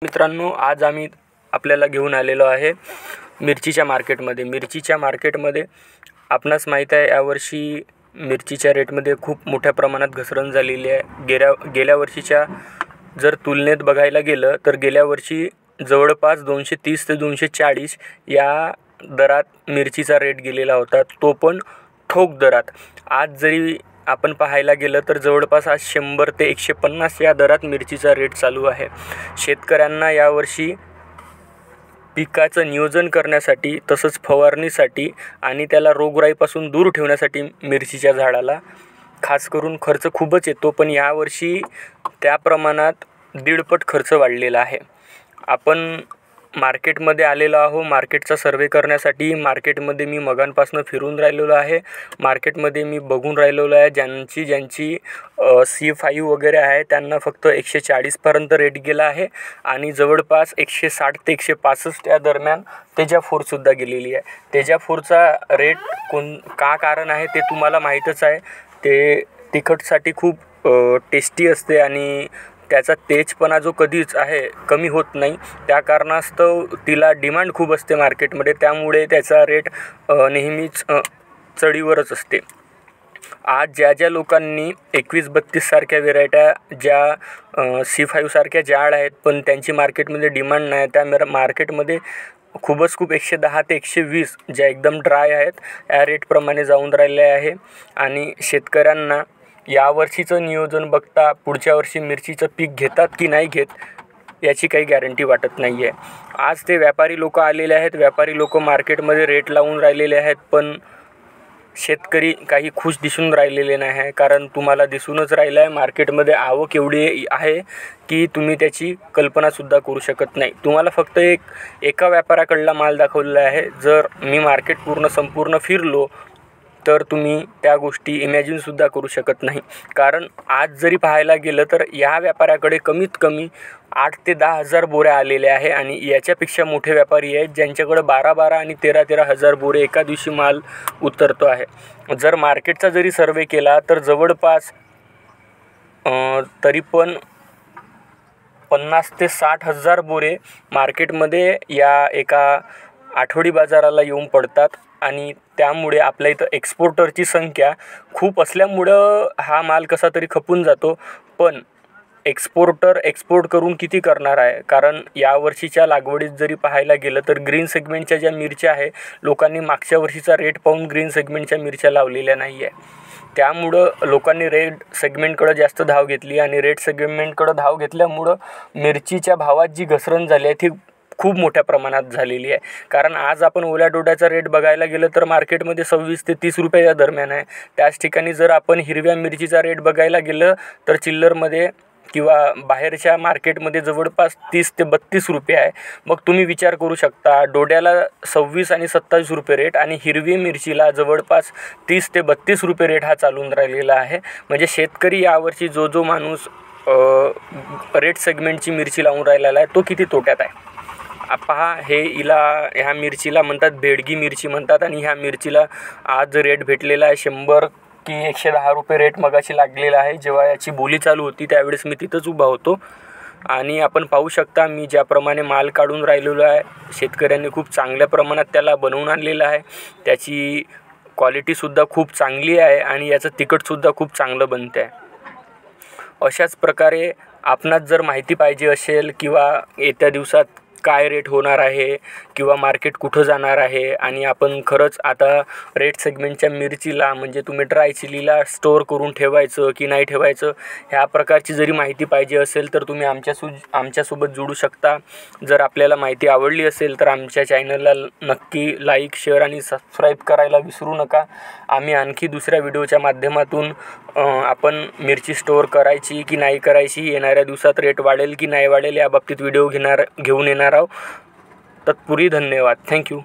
मित्रांनो, आज आम्ही आपल्याला घेऊन आलेलो आहे मिरचीच्या मार्केटमध्ये आपणास माहीत आहे यावर्षी मिरचीच्या रेटमध्ये खूप मोठ्या प्रमाणात घसरण झालेली आहे। गेल्या वर्षीच्या जर तुलनेत बघायला गेलं तर गेल्या वर्षी जवळपास 230 ते 240 या दरात मिरचीचा रेट गेलेला होता, तो पण ठोक दरात। आज जरी आपण पाहायला गेलं तर जवळपास आज 100 ते 150 या दरात मिरचीचा रेट चालू आहे। शेतकऱ्यांना यावर्षी पिकाचं नियोजन करण्यासाठी तसंच फवारणीसाठी आणि त्याला रोगराईपासून दूर ठेवण्यासाठी मिरचीच्या झाडाला खास करून खर्च खूपच येतो, पण यावर्षी त्या प्रमाणात 1.5 खर्च वाढलेला आहे। आपण मार्केटमध्ये आलेलो आहो मार्केटचा सर्वे करण्यासाठी। मार्केटमध्ये मी मगांपासून फिरून राहिलेलो आहे। मार्केटमध्ये मी बघून राहिलेलो आहे ज्यांची C5 वगैरे आहे त्यांना फक्त 140 पर्यंत रेट गेला आहे आणि जवळपास 160 ते 165 या दरम्यान तेजा 4 सुद्धा गेलेली आहे। तेजा 4चा रेट का कारण आहे ते तुम्हाला माहीतच आहे। ते तिखटसाठी खूप टेस्टी असते आणि त्याचा तेजपणा जो कधीच आहे कमी होत नाही, त्या कारणास्तव तिला डिमांड खूप असते मार्केटमध्ये, त्यामुळे त्याचा रेट नेहमीच चढीवरच असते। आज ज्या लोकांनी 21-32 सारख्या व्हेरायट्या ज्या C5 सारख्या जाड आहेत पण त्यांची मार्केटमध्ये डिमांड नाही, त्या मार्केटमध्ये खूप 110 ते 120 ज्या एकदम ड्राय आहेत या रेटप्रमाणे जाऊन राहिले आहे। आणि शेतकऱ्यांना यावर्षीचं नियोजन बघता पुढच्या वर्षी मिरचीचं पीक घेतात की नाही घेत याची काही गॅरंटी वाटत नाही आहे। आज ते व्यापारी लोक आलेले आहेत, व्यापारी लोक मार्केटमध्ये रेट लावून राहिलेले आहेत, पण शेतकरी काही खुश दिसून राहिलेले नाही आहे। कारण तुम्हाला दिसूनच राहिलं आहे मार्केटमध्ये आवक एवढी आहे की तुम्ही त्याची कल्पनासुद्धा करू शकत नाही। तुम्हाला फक्त एका व्यापाऱ्याकडला माल दाखवलेला आहे। जर मी मार्केट संपूर्ण फिरलो तर तुम्ही त्या गोष्टी इमॅजिनसुद्धा करू शकत नाही। कारण आज जरी पाहायला गेलं तर या व्यापाऱ्याकडे कमीत कमी 8 ते 10 हजार बोऱ्या आलेल्या आहे आणि याच्यापेक्षा मोठे व्यापारी आहेत ज्यांच्याकडे 12 आणि 13 हजार बोरे एका दिवशी माल उतरतो आहे। जर मार्केटचा जरी सर्वे केला तर जवळपास तरी पण 50 ते 60 हजार बोरे मार्केटमध्ये या एका आठवडी बाजाराला येऊन पडतात आणि त्यामुळे आपल्या इथं एक्सपोर्टरची संख्या खूप असल्यामुळं हा माल कसा तरी खपून जातो। पण एक्सपोर्टर एक्सपोर्ट करून किती करणार आहे? कारण यावर्षीच्या लागवडीत जरी पाहायला गेलं तर ग्रीन सेगमेंटच्या ज्या मिरच्या आहे लोकांनी मागच्या वर्षीचा रेट पाहून ग्रीन सेगमेंटच्या मिरच्या लावलेल्या नाही आहे, त्यामुळं लोकांनी रेड सेगमेंटकडे जास्त धाव घेतली आणि रेड सेगमेंटकडे धाव घेतल्यामुळं मिरचीच्या भावात जी घसरण झाली आहे ती खूप मोठ्या प्रमाणात झालेली आहे। कारण आज आपण ओल्या डोड्याचा रेट बघायला गेलं तर मार्केटमध्ये 26 ते 30 रुपये या दरम्यान आहे। त्याच ठिकाणी जर आपण हिरव्या मिरचीचा रेट बघायला गेलं तर चिल्लरमध्ये किंवा बाहेरच्या मार्केटमध्ये जवळपास 30 ते 32 रुपये आहे। मग तुम्ही विचार करू शकता, डोड्याला 26 आणि 27 रुपये रेट आणि हिरवी मिरचीला जवळपास 30 ते 32 रुपये रेट हा चालून राहिलेला आहे। म्हणजे शेतकरी यावर्षी जो माणूस रेड सेगमेंटची मिरची लावून राहिलेला आहे तो किती तोट्यात आहे। पहा, ह्या मिरचीला म्हणतात बेडगी मिरची म्हणतात आणि ह्या मिरचीला आज रेट भेटलेला आहे 100 की 110 रुपये रेट मगाशी लागलेला आहे। जेव्हा याची बोली चालू होती त्यावेळेस मी तिथंच उभा होतो आणि आपण पाहू शकता मी ज्याप्रमाणे माल काढून राहिलेलो आहे शेतकऱ्यांनी खूप चांगल्या प्रमाणात त्याला बनवून आणलेलं आहे। त्याची क्वालिटीसुद्धा खूप चांगली आहे आणि याचं तिखटसुद्धा खूप चांगलं बनते आहे। अशाच प्रकारे आपणास जर माहिती पाहिजे असेल किंवा येत्या दिवसात काय रेट होणार आहे किंवा मार्केट कुठं जाणार आहे आणि आपण खरंच आता रेड सेगमेंटच्या मिरचीला म्हणजे तुम्ही ड्राय चिलीला स्टोअर करून ठेवायचं की नाही ठेवायचं ह्या प्रकारची जरी माहिती पाहिजे असेल तर तुम्ही आमच्यासोबत जोडू शकता। जर आपल्याला माहिती आवडली असेल तर आमच्या चॅनलला नक्की लाईक, शेअर आणि सबस्क्राईब करायला विसरू नका। आम्ही आणखी दुसऱ्या व्हिडिओच्या माध्यमातून आपण मिरची स्टोअर करायची की नाही करायची, येणाऱ्या दिवसात रेट वाढेल की नाही वाढेल याबाबतीत व्हिडिओ घेऊन येणार आहोत। तत्पूर्वी धन्यवाद। थँक्यू।